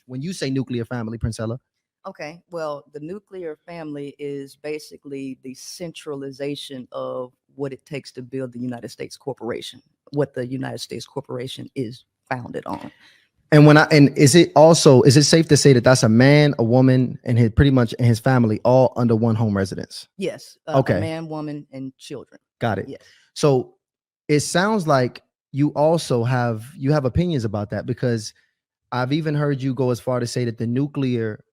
when you say nuclear family, Princella? Okay, well, the nuclear family is basically the centralization of what it takes to build the United States corporation, what the United States corporation is founded on. And is it safe to say that that's a man, a woman, and his pretty much and his family all under one home residence? Yes, a Okay, man, woman, and children. got it. Yes. So it sounds like you have opinions about that, because I've even heard you go as far to say that the nuclear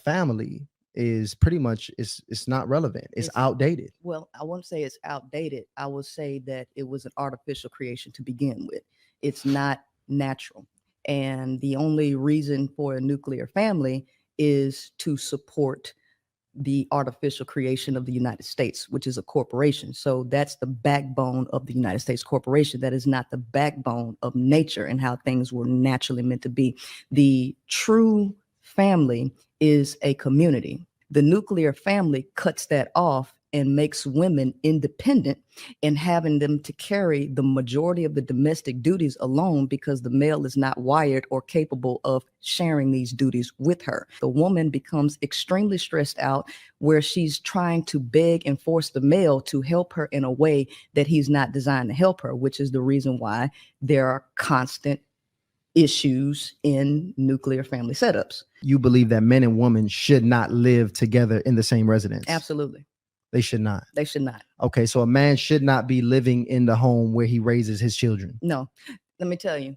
family is pretty much it's not relevant. It's It's outdated. Well, I won't say it's outdated. I will say that it was an artificial creation to begin with. It's not natural. And the only reason for a nuclear family is to support the artificial creation of the United States, which is a corporation. So that's the backbone of the United States corporation. That is not the backbone of nature and how things were naturally meant to be. The true family is a community. The nuclear family cuts that off and makes women independent and having them to carry the majority of the domestic duties alone because the male is not wired or capable of sharing these duties with her. The woman becomes extremely stressed out where she's trying to beg and force the male to help her in a way that he's not designed to help her, which is the reason why there are constant issues in nuclear family setups. You believe that men and women should not live together in the same residence? Absolutely. They should not. They should not. Okay, so a man should not be living in the home where he raises his children. No. Let me tell you,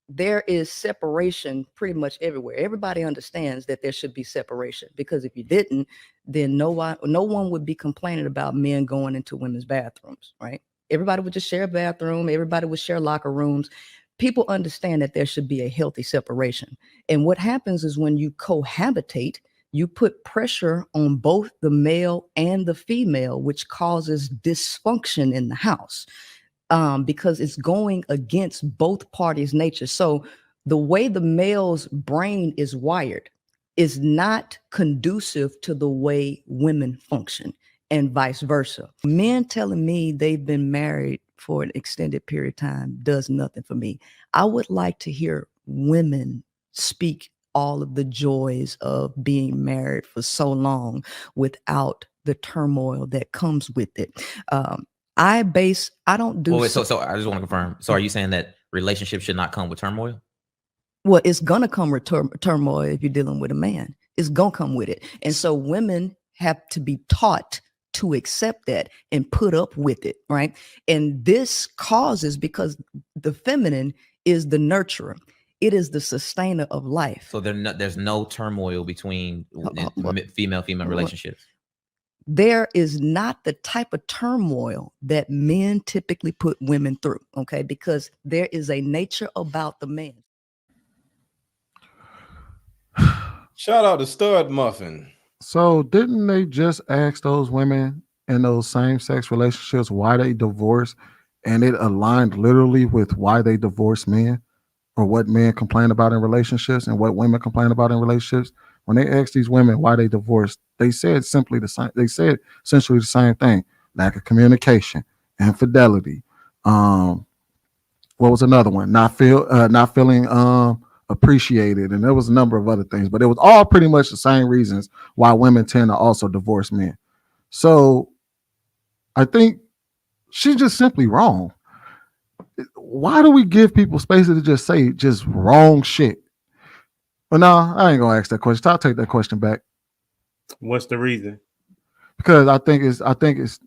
there is separation pretty much everywhere. Everybody understands that there should be separation, because if you didn't, then no one would be complaining about men going into women's bathrooms, right? Everybody would just share a bathroom. Everybody would share locker rooms. People understand that there should be a healthy separation. And what happens is when you cohabitate, you put pressure on both the male and the female, which causes dysfunction in the house. Because it's going against both parties' nature. So the way the male's brain is wired is not conducive to the way women function, and vice versa. Men telling me they've been married for an extended period of time does nothing for me. I would like to hear women speak all of the joys of being married for so long without the turmoil that comes with it. I don't do. Wait, so I just want to confirm. So are you saying that relationships should not come with turmoil? Well, it's gonna come with turmoil if you're dealing with a man. It's gonna come with it, and so women have to be taught to accept that and put up with it, right? And this causes, because the feminine is the nurturer. It is the sustainer of life. So there's no turmoil between female relationships. There is not the type of turmoil that men typically put women through, okay? Because there is a nature about the man. Shout out to Stud Muffin. So didn't they just ask those women in those same-sex relationships why they divorced, and it aligned literally with why they divorced men, or what men complain about in relationships and what women complain about in relationships? When they asked these women why they divorced, they said simply the same. They said essentially the same thing: lack of communication, infidelity. What was another one? Not feeling appreciated, and there was a number of other things, but it was all pretty much the same reasons why women tend to also divorce men. So I think she's just simply wrong. Why do we give people space to just say just wrong shit? Well, no, I ain't gonna ask that question. I'll take that question back. What's the reason? Because I think it's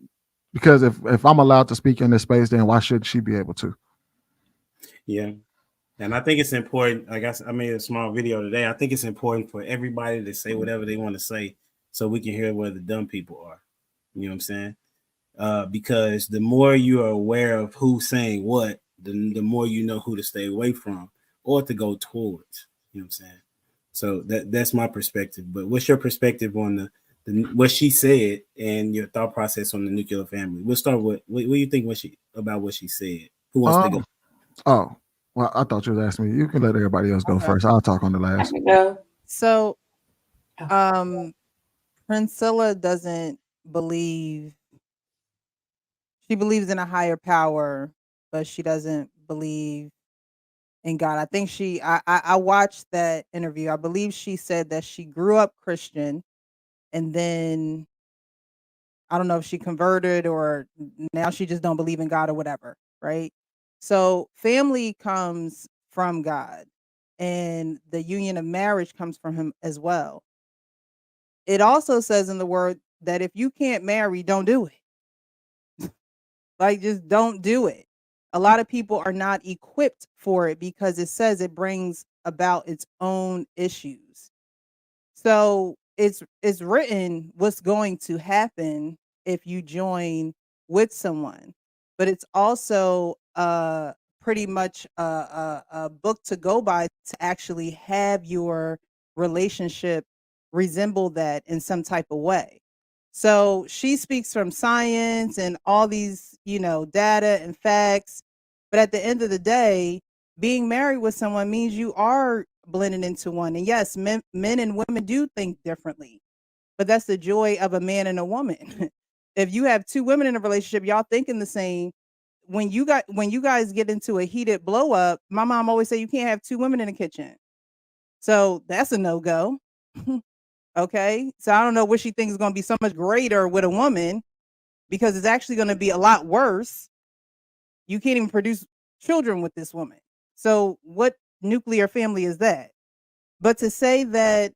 because if I'm allowed to speak in this space, then why shouldn't she be able to? Yeah. And I think it's important. Like I made a small video today. I think it's important for everybody to say whatever they want to say so we can hear where the dumb people are. You know what I'm saying? Because the more you are aware of who's saying what, the more you know who to stay away from or to go towards. You know what I'm saying? So that's my perspective. But what's your perspective on the what she said and your thought process on the nuclear family? We'll start with what do you think about what she said? Who wants to go? Oh, well, I thought you was asking me. You can let everybody else go first. I'll talk on the last. So, Princella doesn't believe. She believes in a higher power, but she doesn't believe in God. I think I watched that interview. I believe she said that she grew up Christian and then I don't know if she converted or now she just don't believe in God or whatever, right? So family comes from God and the union of marriage comes from him as well. It also says in the word that if you can't marry, don't do it. Like, just don't do it. A lot of people are not equipped for it because it says it brings about its own issues. So it's written what's going to happen if you join with someone, but it's also pretty much a book to go by to actually have your relationship resemble that in some type of way. So she speaks from science and all these, data and facts. But at the end of the day, being married with someone means you are blending into one. And yes, men and women do think differently, but that's the joy of a man and a woman. If you have two women in a relationship, y'all thinking the same. When you guys get into a heated blow up, my mom always say you can't have two women in the kitchen. So that's a no go. Okay. So I don't know what she thinks is going to be so much greater with a woman because it's actually going to be a lot worse. You can't even produce children with this woman. So what nuclear family is that? But to say that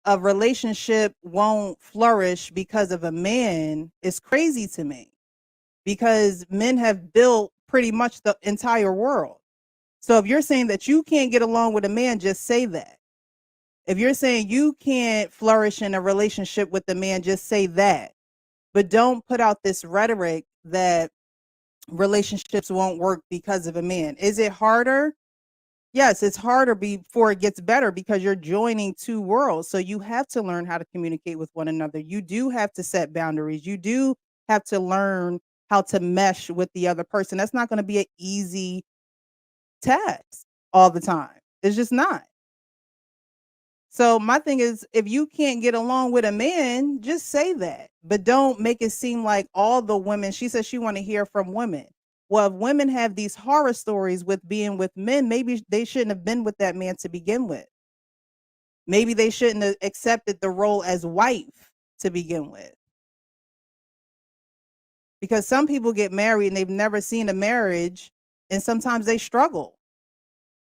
a relationship won't flourish because of a man is crazy to me because men have built pretty much the entire world. So if you're saying that you can't get along with a man, just say that. If you're saying you can't flourish in a relationship with a man, just say that. But don't put out this rhetoric that relationships won't work because of a man. Is it harder? Yes, it's harder before it gets better because you're joining two worlds. So you have to learn how to communicate with one another. You do have to set boundaries. You do have to learn how to mesh with the other person. That's not going to be an easy task all the time. It's just not. So my thing is, if you can't get along with a man, just say that. But don't make it seem like all the women, she says she want to hear from women. Well, if women have these horror stories with being with men, maybe they shouldn't have been with that man to begin with. Maybe they shouldn't have accepted the role as wife to begin with. Because some people get married and they've never seen a marriage, and sometimes they struggle.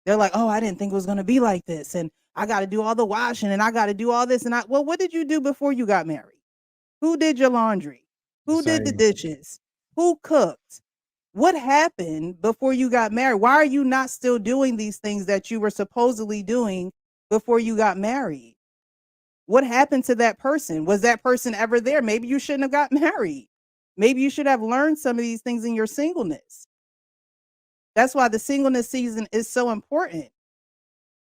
They're like, oh, I didn't think it was going to be like this. And I got to do all the washing and I got to do all this. Well, what did you do before you got married? Who did your laundry? Who did the Same. dishes? Who cooked? What happened before you got married? Why are you not still doing these things that you were supposedly doing before you got married? What happened to that person? Was that person ever there? Maybe you shouldn't have got married. Maybe you should have learned some of these things in your singleness. That's why the singleness season is so important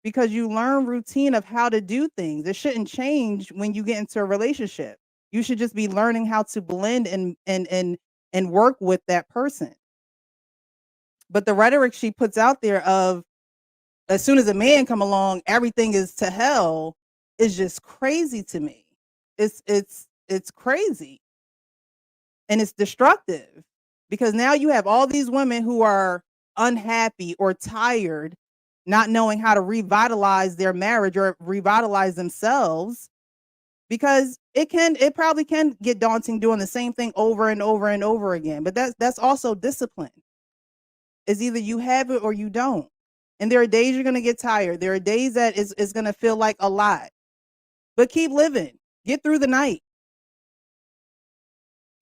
because you learn routine of how to do things. It shouldn't change when you get into a relationship. You should just be learning how to blend and work with that person. But the rhetoric she puts out there of as soon as a man come along, everything is to hell is just crazy to me. It's crazy. And it's destructive because now you have all these women who are unhappy or tired, not knowing how to revitalize their marriage or revitalize themselves because it probably can get daunting doing the same thing over and over and over again. But that's also discipline. It's either you have it or you don't. And there are days you're going to get tired. There are days that it's going to feel like a lot. But keep living. Get through the night.